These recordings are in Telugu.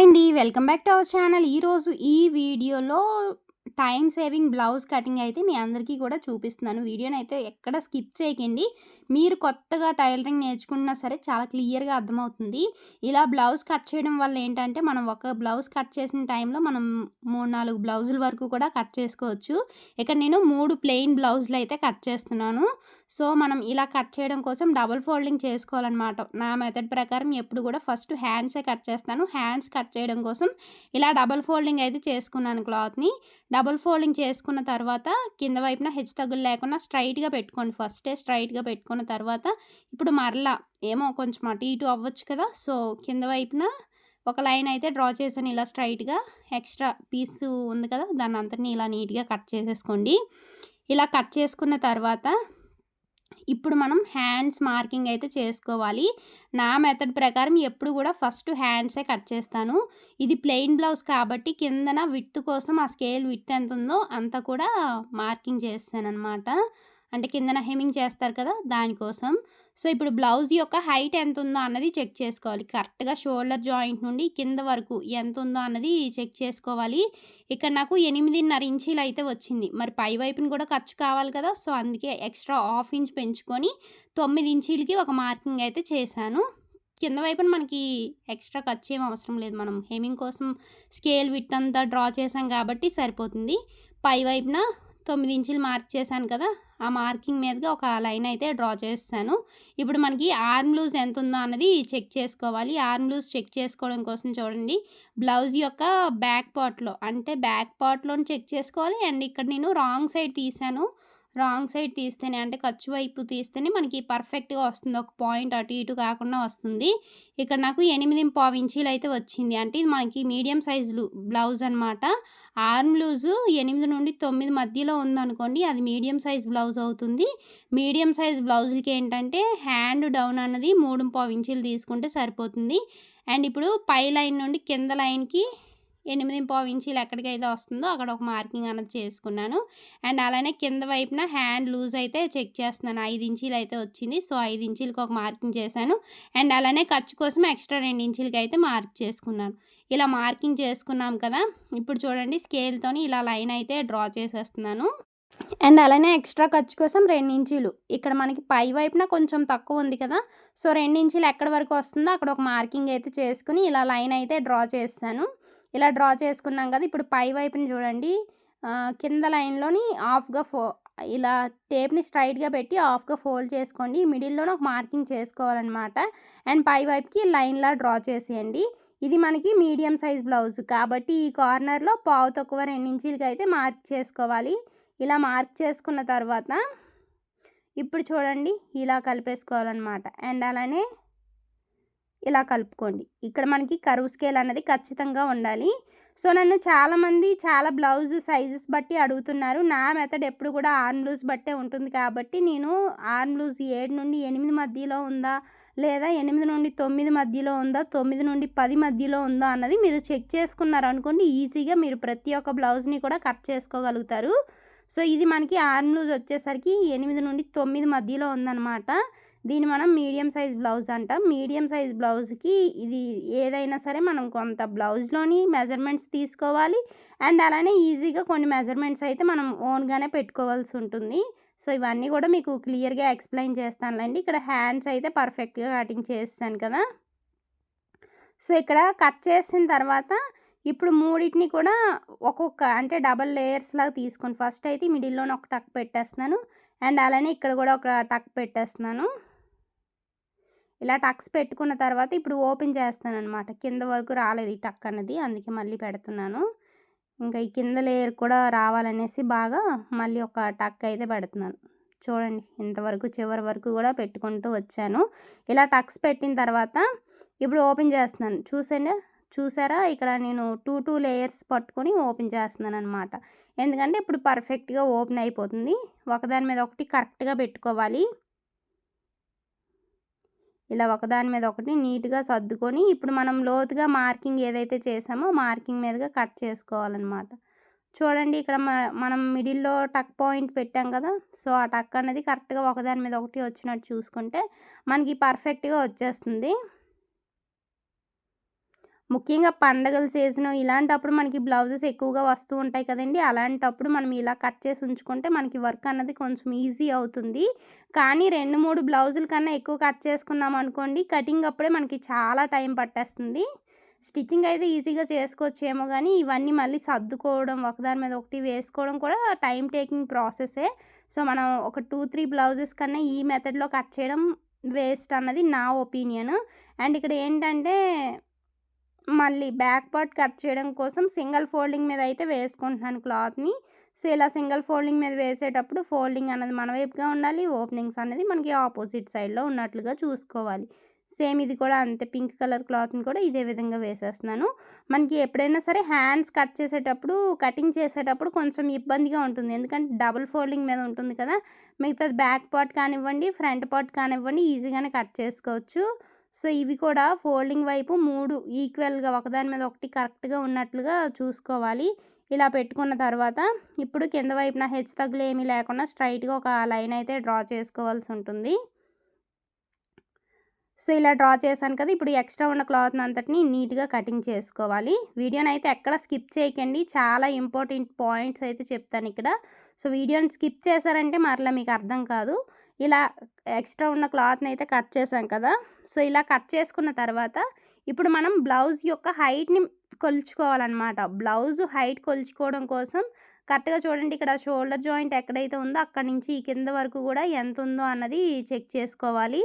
హాయ్ అండి. Welcome back to our channel. ఈరోజు ఈ వీడియోలో టైమ్ సేవింగ్ బ్లౌజ్ కటింగ్ అయితే మీ అందరికీ కూడా చూపిస్తున్నాను. వీడియోనైతే ఎక్కడ స్కిప్ చేయకండి. మీరు కొత్తగా టైలరింగ్ నేర్చుకున్నా సరే చాలా క్లియర్‌గా అర్థమవుతుంది. ఇలా బ్లౌజ్ కట్ చేయడం వల్ల ఏంటంటే, మనం ఒక బ్లౌజ్ కట్ చేసిన టైంలో మనం 3, 4 బ్లౌజుల వరకు కూడా కట్ చేసుకోవచ్చు. ఇక్కడ నేను 3 ప్లెయిన్ బ్లౌజులు అయితే కట్ చేస్తున్నాను. సో, మనం ఇలా కట్ చేయడం కోసం డబుల్ ఫోల్డింగ్ చేసుకోవాలనమాట. నా మెథడ్ ప్రకారం ఎప్పుడు కూడా ఫస్ట్ హ్యాండ్సే కట్ చేస్తాను. హ్యాండ్స్ కట్ చేయడం కోసం ఇలా డబుల్ ఫోల్డింగ్ అయితే చేసుకున్నాను క్లాత్‌ని. డబుల్ ఫోల్డింగ్ చేసుకున్న తర్వాత కింద వైపున హెచ్చుతగ్గులు లేకుండా స్ట్రైట్‌గా పెట్టుకోండి. ఫస్టే స్ట్రైట్‌గా పెట్టుకున్న తర్వాత ఇప్పుడు మరలా ఏమో కొంచెం అటు ఇటు అవ్వచ్చు కదా! సో, కింద వైపున ఒక లైన్ అయితే డ్రా చేశాను ఇలా స్ట్రైట్‌గా. ఎక్స్ట్రా పీసు ఉంది కదా! దాన్నంతటిని ఇలా నీట్‌గా కట్ చేసేసుకోండి. ఇలా కట్ చేసుకున్న తర్వాత ఇప్పుడు మనం హ్యాండ్స్ మార్కింగ్ అయితే చేసుకోవాలి. నా మెథడ్ ప్రకారం ఎప్పుడు కూడా ఫస్ట్ హ్యాండ్సే కట్ చేస్తాను. ఇది ప్లెయిన్ బ్లౌజ్ కాబట్టి కిందన విడ్త్ కోసం ఆ స్కేల్ విడ్త్ ఎంత ఉందో అంతా కూడా మార్కింగ్ చేస్తాననమాట. అంటే కిందన హెమ్మింగ్ చేస్తారు కదా! దానికోసం. సో, ఇప్పుడు బ్లౌజ్ యొక్క హైట్ ఎంత ఉందో అన్నది చెక్ చేసుకోవాలి. కరెక్ట్‌గా షోల్డర్ జాయింట్ నుండి కింద వరకు ఎంత ఉందో అన్నది చెక్ చేసుకోవాలి. ఇక్కడ నాకు 8.5 ఇంచీలు అయితే వచ్చింది. మరి పై వైపున కూడా ఖర్చు కావాలి కదా! సో, అందుకే ఎక్స్ట్రా హాఫ్ ఇంచ్ పెంచుకొని 9 ఇంచీలకి ఒక మార్కింగ్ అయితే చేశాను. కింద వైపున మనకి ఎక్స్ట్రా ఖర్చు ఏమి అవసరం లేదు. మనం హెమ్మింగ్ కోసం స్కేల్ విడ్త్ అంతా డ్రా చేసాం కాబట్టి సరిపోతుంది. పై వైపున 9 ఇంచులు మార్క్ చేశాను కదా! ఆ మార్కింగ్ మీదగా ఒక లైన్ అయితే డ్రా చేసేసాను. ఇప్పుడు మనకి ఆర్మ్ లూజ్ ఎంత ఉందో అన్నది చెక్ చేసుకోవాలి. ఆర్మ్ లూజ్ చెక్ చేసుకోవడం కోసం చూడండి, బ్లౌజ్ యొక్క బ్యాక్ పార్ట్‌లో అంటే బ్యాక్ పార్ట్‌లోని చెక్ చేసుకోవాలి. అండ్ ఇక్కడ నేను రాంగ్ సైడ్ తీశాను. రాంగ్ సైడ్ తీస్తేనే అంటే ఖర్చు వైపు తీస్తేనే మనకి పర్ఫెక్ట్‌గా వస్తుంది. ఒక పాయింట్ అటు ఇటు కాకుండా వస్తుంది. ఇక్కడ నాకు 8.25 ఇంచీలు అయితే వచ్చింది. అంటే ఇది మనకి మీడియం సైజు బ్లౌజ్ అనమాట. ఆర్మ్ లూజు 8 నుండి 9 మధ్యలో ఉందనుకోండి, అది మీడియం సైజ్ బ్లౌజ్ అవుతుంది. మీడియం సైజ్ బ్లౌజులకి ఏంటంటే హ్యాండ్ డౌన్ అన్నది 3.25 ఇంచీలు తీసుకుంటే సరిపోతుంది. అండ్ ఇప్పుడు పై లైన్ నుండి కింద లైన్‌కి 8.25 ఇంచీలు ఎక్కడికైతే వస్తుందో అక్కడ ఒక మార్కింగ్ అన్నది చేసుకున్నాను. అండ్ అలానే కింద వైపున హ్యాండ్ లూజ్ అయితే చెక్ చేస్తున్నాను. 5 ఇంచీలు అయితే వచ్చింది. సో, 5 ఇంచీలకి ఒక మార్కింగ్ చేశాను. అండ్ అలానే ఖర్చు కోసం ఎక్స్ట్రా 2 ఇంచీలకి అయితే మార్క్ చేసుకున్నాను. ఇలా మార్కింగ్ చేసుకున్నాం కదా! ఇప్పుడు చూడండి స్కేల్‌తోని ఇలా లైన్ అయితే డ్రా చేసేస్తున్నాను. అండ్ అలానే ఎక్స్ట్రా ఖర్చు కోసం 2 ఇంచీలు. ఇక్కడ మనకి పై వైపున కొంచెం తక్కువ ఉంది కదా! సో, 2 ఇంచీలు ఎక్కడి వరకు వస్తుందో అక్కడ ఒక మార్కింగ్ అయితే చేసుకొని ఇలా లైన్ అయితే డ్రా చేసేసాను. ఇలా డ్రా చేసుకున్నాం కదా! ఇప్పుడు పై వైపున చూడండి, కింద లైన్‌లోని ఇలా టేప్‌ని స్ట్రైట్‌గా పెట్టి హాఫ్‌గా ఫోల్డ్ చేసుకోండి. మిడిల్‌లోనే ఒక మార్కింగ్ చేసుకోవాలనమాట. అండ్ పై వైపుకి లైన్‌లా డ్రా చేసేయండి. ఇది మనకి మీడియం సైజ్ బ్లౌజ్ కాబట్టి ఈ కార్నర్‌లో పావు తక్కువ 2 ఇంచీలకి అయితే మార్క్ చేసుకోవాలి. ఇలా మార్క్ చేసుకున్న తర్వాత ఇప్పుడు చూడండి ఇలా కలిపేసుకోవాలనమాట. అండ్ అలానే ఇలా కలుపుకోండి. ఇక్కడ మనకి కర్వ్ స్కేల్ అనేది ఖచ్చితంగా ఉండాలి. సో, నన్ను చాలామంది చాలా బ్లౌజ్ సైజెస్ బట్టి అడుగుతున్నారు. నా మెథడ్ ఎప్పుడు కూడా ఆర్మ్ లూజ్ బట్టే ఉంటుంది కాబట్టి నేను ఆర్మ్ లూజ్ 7 నుండి 8 మధ్యలో ఉందా? లేదా 8 నుండి 9 మధ్యలో ఉందా? 9 నుండి 10 మధ్యలో ఉందా? అన్నది మీరు చెక్ చేసుకున్నారనుకోండి, ఈజీగా మీరు ప్రతి ఒక్క బ్లౌజ్‌ని కూడా కట్ చేసుకోగలుగుతారు. సో, ఇది మనకి ఆర్మ్ లూజ్ వచ్చేసరికి 8 నుండి 9 మధ్యలో ఉందనమాట. దీన్ని మనం మీడియం సైజ్ బ్లౌజ్ అంటాం. మీడియం సైజ్ బ్లౌజ్‌కి ఇది ఏదైనా సరే మనం కొంత బ్లౌజ్‌లోని మెజర్‌మెంట్స్ తీసుకోవాలి. అండ్ అలానే ఈజీగా కొన్ని మెజర్‌మెంట్స్ అయితే మనం ఓన్‌గానే పెట్టుకోవాల్సి ఉంటుంది. సో, ఇవన్నీ కూడా మీకు క్లియర్‌గా ఎక్స్‌ప్లెయిన్ చేస్తానులెండి. ఇక్కడ హ్యాండ్స్ అయితే పర్ఫెక్ట్‌గా కటింగ్ చేసేసాను కదా! సో, ఇక్కడ కట్ చేసిన తర్వాత ఇప్పుడు మూడిటిని కూడా అంటే డబుల్ లేయర్స్ లాగా తీసుకోండి. ఫస్ట్ అయితే మిడిల్‌లోనే ఒక టక్ పెట్టేస్తున్నాను. అండ్ అలానే ఇక్కడ కూడా ఒక టక్ పెట్టేస్తున్నాను. ఇలా టక్స్ పెట్టుకున్న తర్వాత ఇప్పుడు ఓపెన్ చేస్తాననమాట. కింద వరకు రాలేదు ఈ టక్ అన్నది. అందుకే మళ్ళీ పెడుతున్నాను. ఇంకా ఈ కింద లేయర్ కూడా రావాలనేసి బాగా మళ్ళీ ఒక టక్ అయితే పెడుతున్నాను. చూడండి ఇంతవరకు చివరి వరకు కూడా పెట్టుకుంటూ వచ్చాను. ఇలా టక్స్ పెట్టిన తర్వాత ఇప్పుడు ఓపెన్ చేస్తున్నాను. చూసారా ఇక్కడ నేను 2 లేయర్స్ పట్టుకొని ఓపెన్ చేస్తున్నాననమాట. ఎందుకంటే ఇప్పుడు పర్ఫెక్ట్‌గా ఓపెన్ అయిపోతుంది. ఒకదాని మీద ఒకటి కరెక్ట్‌గా పెట్టుకోవాలి. ఇలా ఒకదాని మీద ఒకటి నీట్‌గా సర్దుకొని ఇప్పుడు మనం లోతుగా మార్కింగ్ ఏదైతే చేసామో మార్కింగ్ మీదగా కట్ చేసుకోవాలనమాట. చూడండి ఇక్కడ మనం మిడిల్‌లో టక్ పాయింట్ పెట్టాం కదా! సో, ఆ టక్ అనేది కరెక్ట్‌గా ఒకదాని మీద ఒకటి వచ్చినట్టు చూసుకుంటే మనకి పర్ఫెక్ట్‌గా వచ్చేస్తుంది. ముఖ్యంగా పండగల సీజను ఇలాంటప్పుడు మనకి బ్లౌజెస్ ఎక్కువగా వస్తూ ఉంటాయి కదండీ! అలాంటప్పుడు మనం ఇలా కట్ చేసి ఉంచుకుంటే మనకి వర్క్ అన్నది కొంచెం ఈజీ అవుతుంది. కానీ 2, 3 బ్లౌజుల కన్నా ఎక్కువ కట్ చేసుకున్నామనుకోండి కటింగ్ అప్పుడే మనకి చాలా టైం పట్టేస్తుంది. స్టిచ్చింగ్ అయితే ఈజీగా చేసుకోవచ్చేమో గానీ, ఇవన్నీ మళ్ళీ సర్దుకోవడం, ఒకదాని మీద ఒకటి వేసుకోవడం కూడా టైమ్ టేకింగ్ ప్రాసెసే. సో, మనం ఒక 2, 3 బ్లౌజెస్ కన్నా ఈ మెథడ్‌లో కట్ చేయడం వేస్ట్ అన్నది నా ఒపీనియన్. అండ్ ఇక్కడ ఏంటంటే మళ్ళీ బ్యాక్ పార్ట్ కట్ చేయడం కోసం సింగిల్ ఫోల్డింగ్ మీద అయితే వేసుకుంటున్నాను క్లాత్‌ని. సో, ఇలా సింగిల్ ఫోల్డింగ్ మీద వేసేటప్పుడు ఫోల్డింగ్ అన్నది మన వైపుగా ఉండాలి. ఓపెనింగ్స్ అనేది మనకి ఆపోజిట్ సైడ్‌లో ఉన్నట్లుగా చూసుకోవాలి. సేమ్ ఇది కూడా అంతే పింక్ కలర్ క్లాత్‌ని కూడా ఇదే విధంగా వేసేస్తున్నాను. మనకి ఎప్పుడైనా సరే హ్యాండ్స్ కట్ చేసేటప్పుడు, కటింగ్ చేసేటప్పుడు కొంచెం ఇబ్బందిగా ఉంటుంది. ఎందుకంటే డబుల్ ఫోల్డింగ్ మీద ఉంటుంది కదా! మిగతాది బ్యాక్ పార్ట్ కానివ్వండి, ఫ్రంట్ పార్ట్ కానివ్వండి ఈజీగానే కట్ చేసుకోవచ్చు. సో, ఇవి కూడా ఫోల్డింగ్ వైపు 3 ఈక్వల్‌గా ఒకదాని మీద ఒకటి కరెక్ట్‌గా ఉన్నట్లుగా చూసుకోవాలి. ఇలా పెట్టుకున్న తర్వాత ఇప్పుడు కింద వైపున హెచ్చుతగ్గులు ఏమీ లేకుండా స్ట్రెయిట్‌గా ఒక లైన్ అయితే డ్రా చేసుకోవాల్సి ఉంటుంది. సో, ఇలా డ్రా చేశాను కదా! ఇప్పుడు ఎక్స్ట్రా ఉన్న క్లాత్‌ని అంతటిని నీట్‌గా కటింగ్ చేసుకోవాలి. వీడియోనైతే ఎక్కడ స్కిప్ చేయకండి. చాలా ఇంపార్టెంట్ పాయింట్స్ అయితే చెప్తానిక్కడ. సో, వీడియోని స్కిప్ చేశారంటే మరలా మీకు అర్థం కాదు. ఇలా ఎక్స్ట్రా ఉన్న క్లాత్‌ని అయితే కట్ చేశాం కదా! సో, ఇలా కట్ చేసుకున్న తర్వాత ఇప్పుడు మనం బ్లౌజ్ యొక్క హైట్‌ని కొలుచుకోవాలనమాట. బ్లౌజ్ హైట్ కొలుచుకోవడం కోసం కరెక్ట్‌గా చూడండి ఇక్కడ షోల్డర్ జాయింట్ ఎక్కడైతే ఉందో అక్కడి నుంచి ఈ కింద వరకు కూడా ఎంతుందో అన్నది చెక్ చేసుకోవాలి.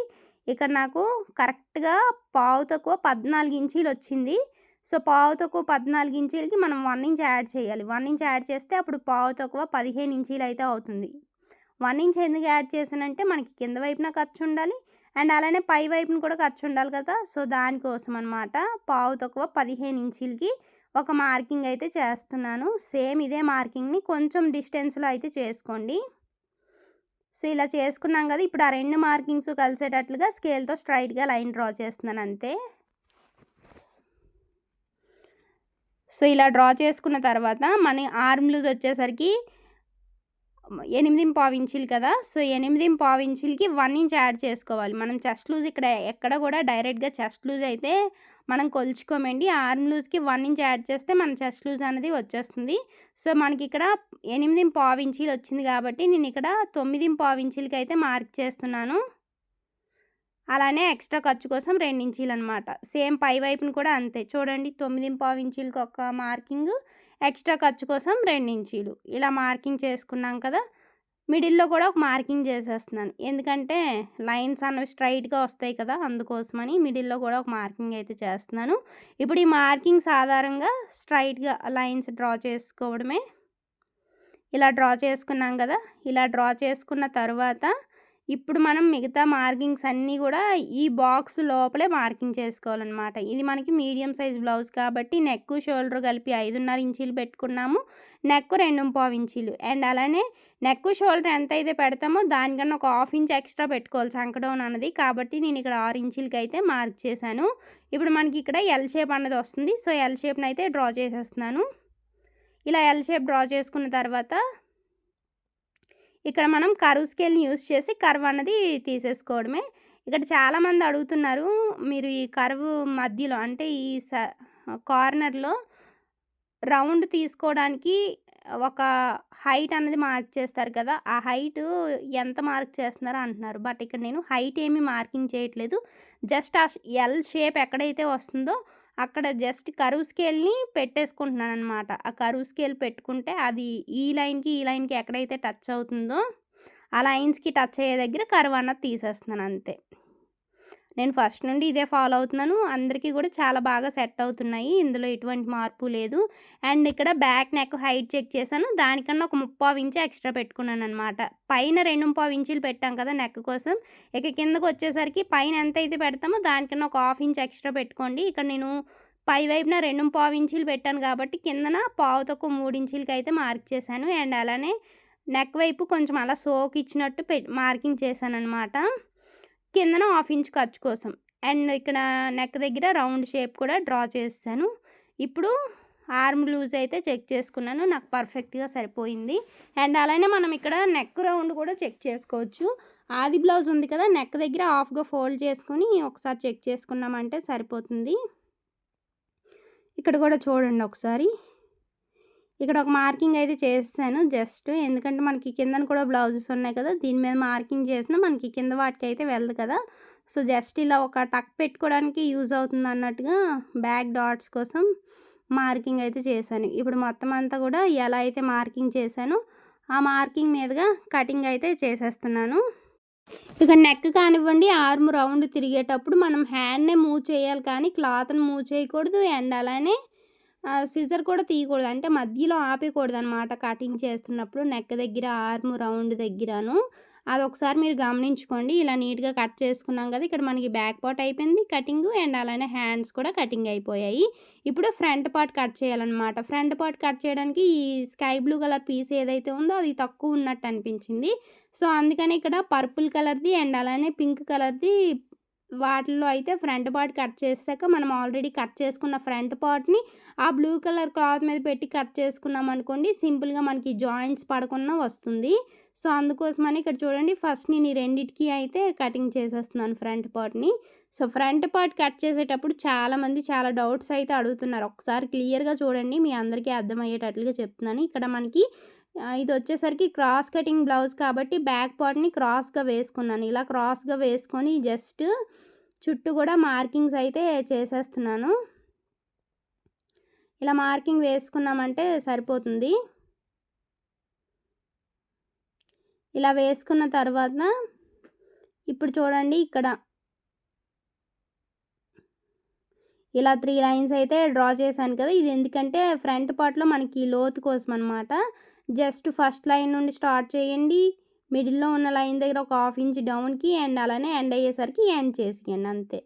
ఇక్కడ నాకు కరెక్ట్‌గా పావు తక్కువ 14 ఇంచీలొచ్చింది. సో, పావు తక్కువ 14 ఇంచీలకి మనం 1 ఇంచ్ యాడ్ చేయాలి. 1 ఇంచ్ యాడ్ చేస్తే అప్పుడు పావు తక్కువ 15 ఇంచీలయితే అవుతుంది. 1 ఇంచ్ ఎందుకు యాడ్ చేశానంటే మనకి కింద వైపున ఖర్చుండాలి. అండ్ అలానే పై వైపున కూడా ఖర్చుండాలి కదా! సో, దానికోసం అనమాట. పావు తక్కువ 15 ఇంచీలకి ఒక మార్కింగ్ అయితే చేస్తున్నాను. సేమ్ ఇదే మార్కింగ్‌ని కొంచెం డిస్టెన్స్‌లో అయితే చేసుకోండి. సో, ఇలా చేసుకున్నాం కదా! ఇప్పుడు ఆ 2 మార్కింగ్స్ కలిసేటట్లుగా స్కేల్‌తో స్ట్రెయిట్‌గా లైన్ డ్రా చేస్తున్నాను అంతే. సో, ఇలా డ్రా చేసుకున్న తర్వాత మన ఆర్మ్ లూజ్ వచ్చేసరికి 8.25 ఇంచీలు కదా! సో, 8.25 ఇంచీలకి 1 ఇంచ్ యాడ్ చేసుకోవాలి. మనం చెస్ట్ లూజ్ ఇక్కడ ఎక్కడ కూడా డైరెక్ట్‌గా చెస్ట్ లూజ్ అయితే మనం కొలుచుకోమండి. ఆర్మ్ లూజ్‌కి 1 ఇంచ్ యాడ్ చేస్తే మన చెస్ట్ లూజ్ అనేది వచ్చేస్తుంది. సో, మనకిక్కడ 8.25 ఇంచీలు వచ్చింది కాబట్టి నేనిక్కడ 9.25 ఇంచీలకైతే మార్క్ చేస్తున్నాను. అలానే ఎక్స్ట్రా ఖర్చు కోసం 2 ఇంచీలనమాట. సేమ్ పై వైపున కూడా అంతే. చూడండి 9.25 ఇంచీలకి ఒక మార్కింగు, ఎక్స్ట్రా ఖర్చు కోసం 2 ఇంచీలు. ఇలా మార్కింగ్ చేసుకున్నాం కదా! మిడిల్‌లో కూడా ఒక మార్కింగ్ చేసేస్తున్నాను. ఎందుకంటే లైన్స్ అన్నవి స్ట్రెయిట్‌గా వస్తాయి కదా! అందుకోసమని మిడిల్‌లో కూడా ఒక మార్కింగ్ అయితే చేస్తున్నాను. ఇప్పుడు ఈ మార్కింగ్స్ ఆధారంగా స్ట్రెయిట్‌గా లైన్స్ డ్రా చేసుకోవడమే. ఇలా డ్రా చేసుకున్నాం కదా! ఇలా డ్రా చేసుకున్న తరువాత ఇప్పుడు మనం మిగతా మార్కింగ్స్ అన్నీ కూడా ఈ బాక్స్ లోపలే మార్కింగ్ చేసుకోవాలనమాట. ఇది మనకి మీడియం సైజ్ బ్లౌజ్ కాబట్టి నెక్, షోల్డర్ కలిపి 5.5 ఇంచీలు పెట్టుకున్నాము. నెక్ 2.25 ఇంచీలు. అండ్ అలానే నెక్, షోల్డర్ ఎంతైతే పెడతామో దానికన్నా ఒక హాఫ్ ఇంచ్ ఎక్స్ట్రా పెట్టుకోవాలి చంక డౌన్ అన్నది. కాబట్టి నేను ఇక్కడ 6 ఇంచీలకైతే మార్క్ చేశాను. ఇప్పుడు మనకి ఇక్కడ ఎల్ షేప్ అన్నది వస్తుంది. సో, ఎల్ షేప్‌నైతే డ్రా చేసేస్తున్నాను. ఇలా ఎల్ షేప్ డ్రా చేసుకున్న తర్వాత ఇక్కడ మనం కర్వ్ స్కేల్‌ని యూజ్ చేసి కర్వ్ అన్నది తీసేసుకోవడమే. ఇక్కడ చాలామంది అడుగుతున్నారు. మీరు ఈ కర్వ్ మధ్యలో అంటే ఈ కార్నర్‌లో రౌండ్ తీసుకోవడానికి ఒక హైట్ అన్నది మార్క్ చేస్తారు కదా! ఆ హైటు ఎంత మార్క్ చేస్తున్నారో అంటున్నారు. బట్ ఇక్కడ నేను హైట్ ఏమి మార్కింగ్ చేయట్లేదు. జస్ట్ ఆ ఎల్ షేప్ ఎక్కడైతే వస్తుందో అక్కడ జస్ట్ కర్వ్ స్కేల్‌ని పెట్టేసుకుంటున్నాననమాట. ఆ కర్వ్ స్కేల్ పెట్టుకుంటే అది ఈ లైన్‌కి, ఈ లైన్‌కి ఎక్కడైతే టచ్ అవుతుందో ఆ లైన్స్‌కి టచ్ అయ్యే దగ్గర కర్వ్ అన్నది తీసేస్తున్నాను అంతే. నేను ఫస్ట్ నుండి ఇదే ఫాలో అవుతున్నాను. అందరికీ కూడా చాలా బాగా సెట్ అవుతున్నాయి. ఇందులో ఎటువంటి మార్పు లేదు. అండ్ ఇక్కడ బ్యాక్ నెక్ హైట్ చెక్ చేశాను. దానికన్నా ఒక 3/4 ఇంచ్ ఎక్స్ట్రా పెట్టుకున్నాననమాట. పైన 2.25 ఇంచీలు పెట్టాం కదా నెక్ కోసం. ఇక కిందకొచ్చేసరికి పైన ఎంతైతే పెడతామో దానికన్నా ఒక హాఫ్ ఇంచ్ ఎక్స్ట్రా పెట్టుకోండి. ఇక్కడ నేను పై వైపున 2.25 ఇంచీలు పెట్టాను కాబట్టి కిందన పావు తక్కువ 3 ఇంచీలకైతే మార్క్ చేశాను. అండ్ అలానే నెక్ వైపు కొంచెం అలా సోక్ ఇచ్చినట్టు మార్కింగ్ చేశాననమాట. కిందన హాఫ్ ఇంచ్ ఖర్చు కోసం. అండ్ ఇక్కడ నెక్ దగ్గర రౌండ్ షేప్ కూడా డ్రా చేసేసాను. ఇప్పుడు ఆర్మ్ లూజ్ అయితే చెక్ చేసుకున్నాను. నాకు పర్ఫెక్ట్‌గా సరిపోయింది. అండ్ అలానే మనం ఇక్కడ నెక్ రౌండ్ కూడా చెక్ చేసుకోవచ్చు. ఆది బ్లౌజ్ ఉంది కదా! నెక్ దగ్గర హాఫ్‌గా ఫోల్డ్ చేసుకొని ఒకసారి చెక్ చేసుకున్నామంటే సరిపోతుంది. ఇక్కడ కూడా చూడండి ఒకసారి. ఇక్కడ ఒక మార్కింగ్ అయితే చేసేసాను జస్ట్. ఎందుకంటే మనకి కిందన కూడా బ్లౌజెస్ ఉన్నాయి కదా! దీని మీద మార్కింగ్ చేసినా మనకి కింద వాటికైతే వెళ్ళదు కదా! సో, జస్ట్ ఇలా ఒక టక్ పెట్టుకోవడానికి యూజ్ అవుతుంది అన్నట్టుగా బ్యాక్ డాట్స్ కోసం మార్కింగ్ అయితే చేశాను. ఇప్పుడు మొత్తం అంతా కూడా ఎలా అయితే మార్కింగ్ చేశానో ఆ మార్కింగ్ మీదుగా కటింగ్ అయితే చేసేస్తున్నాను. ఇక నెక్ కానివ్వండి, ఆర్మ్ రౌండ్ తిరిగేటప్పుడు మనం హ్యాండ్‌నే మూవ్ చేయాలి కానీ క్లాత్‌ని మూవ్ చేయకూడదు. అండ్ అలానే సిజర్ కూడా తీయకూడదు. అంటే మధ్యలో ఆపేయకూడదనమాట కటింగ్ చేస్తున్నప్పుడు. నెక్ దగ్గర, ఆర్మ్ రౌండ్ దగ్గరను. అదొకసారి మీరు గమనించుకోండి. ఇలా నీట్‌గా కట్ చేసుకున్నాం కదా! ఇక్కడ మనకి బ్యాక్ పార్ట్ అయిపోయింది కటింగు. అండ్ అలానే హ్యాండ్స్ కూడా కటింగ్ అయిపోయాయి. ఇప్పుడు ఫ్రంట్ పార్ట్ కట్ చేయాలనమాట. ఫ్రంట్ పార్ట్ కట్ చేయడానికి ఈ స్కై బ్లూ కలర్ పీస్ ఏదైతే ఉందో అది తక్కువ ఉన్నట్టు అనిపించింది. సో, అందుకని ఇక్కడ పర్పుల్ కలర్‌ది అండ్ అలానే పింక్ కలర్‌ది వాటిల్లో అయితే ఫ్రంట్ పార్ట్ కట్ చేసాక మనం ఆల్రెడీ కట్ చేసుకున్న ఫ్రంట్ పార్ట్‌ని ఆ బ్లూ కలర్ క్లాత్ మీద పెట్టి కట్ చేసుకున్నాం అనుకోండి, సింపుల్‌గా మనకి జాయింట్స్ పడకుండా వస్తుంది. సో, అందుకోసమని ఇక్కడ చూడండి ఫస్ట్ నేను ఈ రెండిటికి అయితే కటింగ్ చేసేస్తున్నాను ఫ్రంట్ పార్ట్‌ని. సో, ఫ్రంట్ పార్ట్ కట్ చేసేటప్పుడు చాలామంది చాలా డౌట్స్ అయితే అడుగుతున్నారు. ఒకసారి క్లియర్‌గా చూడండి, మీ అందరికీ అర్థమయ్యేటట్లుగా చెప్తున్నాను. ఇక్కడ మనకి ఇదొచ్చేసరికి క్రాస్ కటింగ్ బ్లౌజ్ కాబట్టి బ్యాక్ పార్ట్‌ని క్రాస్‌గా వేసుకున్నాను. ఇలా క్రాస్‌గా వేసుకొని జస్ట్ చుట్టూ కూడా మార్కింగ్స్ అయితే చేసేస్తున్నాను. ఇలా మార్కింగ్ వేసుకున్నామంటే సరిపోతుంది. ఇలా వేసుకున్న తర్వాత ఇప్పుడు చూడండి ఇక్కడ ఇలా 3 లైన్స్ అయితే డ్రా చేశాను కదా! ఇది ఎందుకంటే ఫ్రంట్ పార్ట్‌లో మనకి లోతు కోసం అనమాట. జస్ట్ ఫస్ట్ లైన్ నుండి స్టార్ట్ చేయండి. మిడిల్‌లో ఉన్న లైన్ దగ్గర ఒక హాఫ్ ఇంచ్ డౌన్‌కి అండ్ అలానే ఎండ్ అయ్యేసరికి ఎండ్ చేసేయండి అంతే.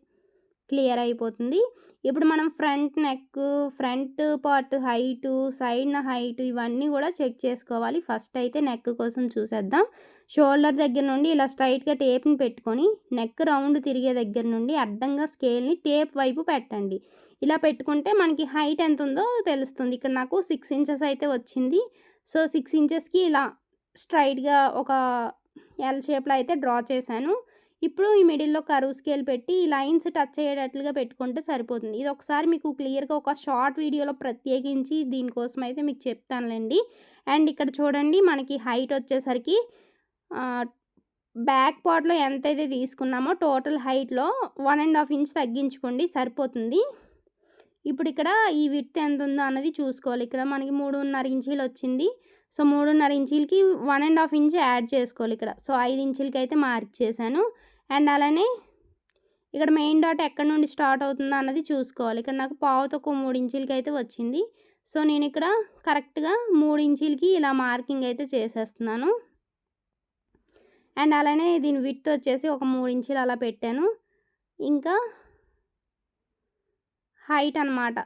క్లియర్ అయిపోతుంది. ఇప్పుడు మనం front neck, front part height, సైడ్‌న హైటు ఇవన్నీ కూడా చెక్ చేసుకోవాలి. ఫస్ట్ అయితే నెక్ కోసం చూసేద్దాం. షోల్డర్ దగ్గర నుండి ఇలా స్ట్రైట్‌గా టేప్‌ని పెట్టుకొని నెక్ రౌండ్ తిరిగే దగ్గర నుండి అడ్డంగా స్కేల్‌ని టేప్ వైపు పెట్టండి. ఇలా పెట్టుకుంటే మనకి హైట్ ఎంత ఉందో తెలుస్తుంది. ఇక్కడ నాకు 6 ఇంచెస్ అయితే వచ్చింది. సో, 6 ఇంచెస్‌కి ఇలా స్ట్రైట్‌గా ఒక ఎల్ షేప్‌లో అయితే డ్రా చేశాను. ఇప్పుడు ఈ మిడిల్‌లో కర్వ్ స్కేల్ పెట్టి ఈ లైన్స్ టచ్ అయ్యేటట్లుగా పెట్టుకుంటే సరిపోతుంది. ఇది ఒకసారి మీకు క్లియర్‌గా ఒక షార్ట్ వీడియోలో ప్రత్యేకించి దీనికోసం అయితే మీకు చెప్తానులెండి. అండ్ ఇక్కడ చూడండి మనకి హైట్ వచ్చేసరికి ఆహ్, బ్యాక్ పార్ట్‌లో ఎంతైతే తీసుకున్నామో టోటల్ హైట్‌లో 1 ½ ఇంచ్ తగ్గించుకోండి సరిపోతుంది. ఇప్పుడు ఇక్కడ ఈ విడ్త్ ఎంత ఉందో అన్నది చూసుకోవాలి. ఇక్కడ మనకి 3.5 ఇంచీలు వచ్చింది. సో, 3.5 ఇంచీలకి 1 ½ ఇంచ్ యాడ్ చేసుకోవాలి ఇక్కడ. సో, 5 ఇంచీలకి అయితే మార్క్ చేశాను. అండ్ అలానే ఇక్కడ మెయిన్ డాట్ ఎక్కడి నుండి స్టార్ట్ అవుతుందో అన్నది చూసుకోవాలి. ఇక్కడ నాకు పావు తక్కువ 3 ఇంచీలకి అయితే వచ్చింది. సో, నేను ఇక్కడ కరెక్ట్‌గా 3 ఇంచీలకి ఇలా మార్కింగ్ అయితే చేసేస్తున్నాను. అండ్ అలానే దీని విడ్త్ వచ్చేసి ఒక 3 ఇంచీలు అలా పెట్టాను. ఇంకా హైట్ అనమాట.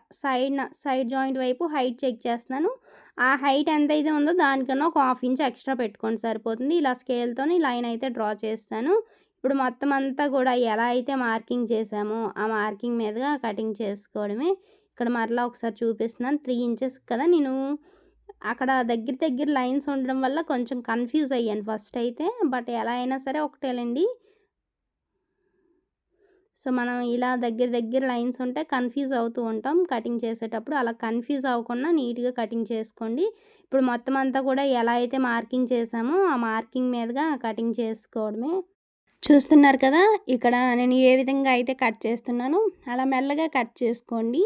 సైడ్ జాయింట్ వైపు హైట్ చెక్ చేస్తున్నాను. ఆ హైట్ ఎంతైతే ఉందో దానికన్నా ఒక హాఫ్ ఇంచ్ ఎక్స్ట్రా పెట్టుకోండి సరిపోతుంది. ఇలా స్కేల్‌తోని లైన్ అయితే డ్రా చేస్తాను. ఇప్పుడు మొత్తం అంతా కూడా ఎలా అయితే మార్కింగ్ చేసామో ఆ మార్కింగ్ మీదుగా కటింగ్ చేసుకోవడమే. ఇక్కడ మరలా ఒకసారి చూపిస్తున్నాను. 3 ఇంచెస్ కదా! నేను అక్కడ దగ్గర లైన్స్ ఉండడం వల్ల కొంచెం కన్‌ఫ్యూజ్ అయ్యాను ఫస్ట్ అయితే. బట్ ఎలా అయినా సరే ఒకటేలెండి. సో, మనం ఇలా దగ్గర లైన్స్ ఉంటే కన్‌ఫ్యూజ్ అవుతూ ఉంటాం కటింగ్ చేసేటప్పుడు. అలా కన్‌ఫ్యూజ్ అవ్వకుండా నీట్‌గా కటింగ్ చేసుకోండి. ఇప్పుడు మొత్తం అంతా కూడా ఎలా అయితే మార్కింగ్ చేసామో ఆ మార్కింగ్ మీదుగా కటింగ్ చేసుకోవడమే. చూస్తున్నారు కదా! ఇక్కడ నేను ఏ విధంగా అయితే కట్ చేస్తున్నానో అలా మెల్లగా కట్ చేసుకోండి.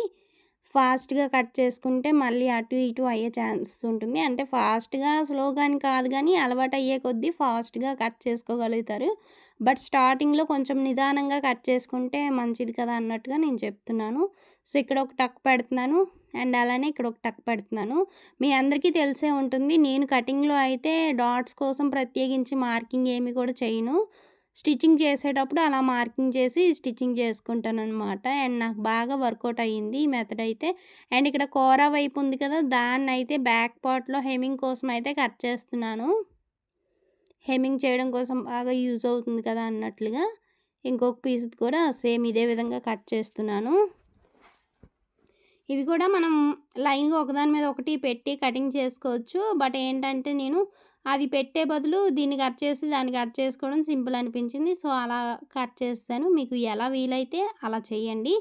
ఫాస్ట్‌గా కట్ చేసుకుంటే మళ్ళీ అటు ఇటు అయ్యే ఛాన్సెస్ ఉంటుంది. అంటే ఫాస్ట్‌గా, స్లోగా అని కాదు గానీ అలవాటయ్యే కొద్దీ ఫాస్ట్‌గా కట్ చేసుకోగలుగుతారు. బట్ స్టార్టింగ్‌లో కొంచెం నిదానంగా కట్ చేసుకుంటే మంచిది కదా అన్నట్టుగా నేను చెప్తున్నాను. సో, ఇక్కడ ఒక టక్ పెడుతున్నాను. అండ్ అలానే ఇక్కడ ఒక టక్ పెడుతున్నాను. మీ అందరికీ తెలిసే ఉంటుంది. నేను కటింగ్‌లో అయితే డాట్స్ కోసం ప్రత్యేకించి మార్కింగ్ ఏమి కూడా చేయను. స్టిచ్చింగ్ చేసేటప్పుడు అలా మార్కింగ్ చేసి స్టిచ్చింగ్ చేసుకుంటాననమాట. అండ్ నాకు బాగా వర్కౌట్ అయ్యింది ఈ మెథడ్ అయితే. అండ్ ఇక్కడ కోరా వైపు ఉంది కదా! దాన్నయితే బ్యాక్ పార్ట్‌లో హెమ్మింగ్ కోసం అయితే కట్ చేస్తున్నాను. హెమ్మింగ్ చేయడం కోసం బాగా యూజ్ అవుతుంది కదా అన్నట్లుగా. ఇంకొక పీస్ కూడా సేమ్ ఇదే విధంగా కట్ చేస్తున్నాను. ఇవి కూడా మనం లైన్‌గా ఒకదాని మీద ఒకటి పెట్టి కటింగ్ చేసుకోవచ్చు. బట్ ఏంటంటే నేను అది పెట్టే బదులు దీన్ని కట్ చేసి దాన్ని కట్ చేసుకోవడం సింపుల్ అనిపించింది. సో, అలా కట్ చేసేసాను. మీకు ఎలా వీలైతే అలా చేయండి.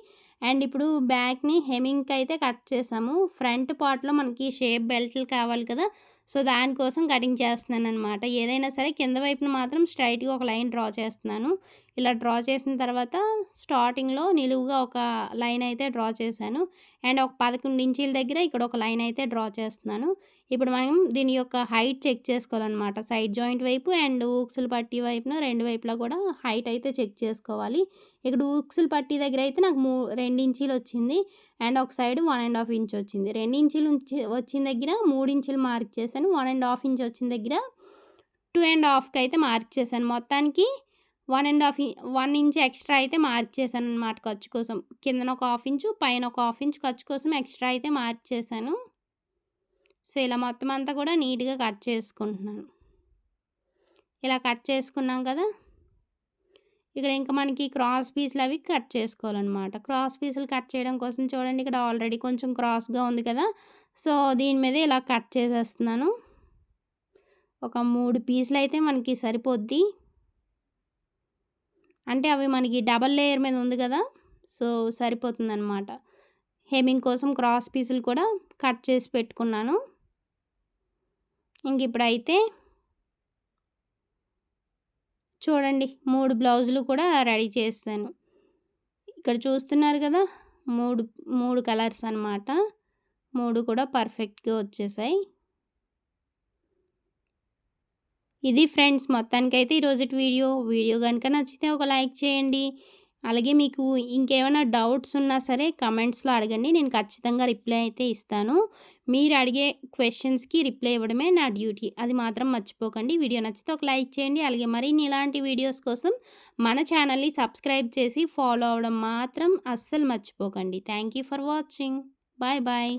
అండ్ ఇప్పుడు బ్యాక్‌ని హెమ్మింగ్‌కి అయితే కట్ చేసాము. ఫ్రంట్ పార్ట్‌లో మనకి షేప్ బెల్టులు కావాలి కదా! సో, దానికోసం కటింగ్ చేస్తున్నాననమాట. ఏదైనా సరే కింద వైపున మాత్రం స్ట్రెయిట్‌గా ఒక లైన్ డ్రా చేస్తున్నాను. ఇలా డ్రా చేసిన తర్వాత స్టార్టింగ్‌లో నిలువుగా ఒక లైన్ అయితే డ్రా చేశాను. అండ్ ఒక 11 ఇంచీల దగ్గర ఇక్కడ ఒక లైన్ అయితే డ్రా చేస్తున్నాను. ఇప్పుడు మనం దీని యొక్క హైట్ చెక్ చేసుకోవాలనమాట. సైడ్ జాయింట్ వైపు అండ్ ఊక్సుల పట్టీ వైపున 2 వైపులా కూడా హైట్ అయితే చెక్ చేసుకోవాలి. ఇక్కడ ఊక్సుల పట్టీ దగ్గర అయితే నాకు 2 ఇంచీలు వచ్చింది. అండ్ ఒక సైడ్ 1 ½ ఇంచ్ వచ్చింది. 2 ఇంచీలు వచ్చిన దగ్గర 3 ఇంచులు మార్క్ చేశాను. 1 ½ ఇంచ్ వచ్చిన దగ్గర 2 ½ అయితే మార్క్ చేశాను. మొత్తానికి 1 ఇంచ్ ఎక్స్ట్రా అయితే మార్క్ చేశాననమాట ఖర్చు కోసం. కిందన ఒక ½ ఇంచు, పైన ఒక ½ ఇంచ్ ఖర్చు కోసం ఎక్స్ట్రా అయితే మార్క్ చేశాను. సో, ఇలా మొత్తం అంతా కూడా నీట్‌గా కట్ చేసుకుంటున్నాను. ఇలా కట్ చేసుకున్నాం కదా! ఇక్కడ ఇంకా మనకి క్రాస్ పీస్‌లు అవి కట్ చేసుకోవాలనమాట. క్రాస్ పీసులు కట్ చేయడం కోసం చూడండి ఇక్కడ ఆల్రెడీ కొంచెం క్రాస్‌గా ఉంది కదా! సో, దీని మీద ఇలా కట్ చేసేస్తున్నాను. ఒక 3 పీసులు అయితే మనకి సరిపోద్ది. అంటే అవి మనకి డబల్ లేయర్ మీద ఉంది కదా! సో, సరిపోతుందనమాట. హెమ్మింగ్ కోసం క్రాస్ పీసులు కూడా కట్ చేసి పెట్టుకున్నాను. ఇంక ఇప్పుడైతే చూడండి 3 బ్లౌజులు కూడా రెడీ చేసేసాను. ఇక్కడ చూస్తున్నారు కదా! 3 కలర్స్ అనమాట. 3 కూడా పర్ఫెక్ట్‌గా వచ్చేసాయి. ఇది ఫ్రెండ్స్ మొత్తానికైతే ఈరోజుటి వీడియో. వీడియో గనుక నచ్చితే ఒక లైక్ చేయండి. అలాగే మీకు ఇంకేమైనా డౌట్స్ ఉన్నా సరే కమెంట్స్‌లో అడగండి. నేను ఖచ్చితంగా రిప్లై అయితే ఇస్తాను. మీరు అడిగే క్వెషన్స్‌కి రిప్లై ఇవ్వడమే నా డ్యూటీ. అది మాత్రం మర్చిపోకండి. వీడియో నచ్చితే ఒక లైక్ చేయండి. అలాగే మరిన్ని ఇలాంటి వీడియోస్ కోసం మన ఛానల్‌ని సబ్స్క్రైబ్ చేసి ఫాలో అవ్వడం మాత్రం అస్సలు మర్చిపోకండి. Thank you for watching. Bye bye.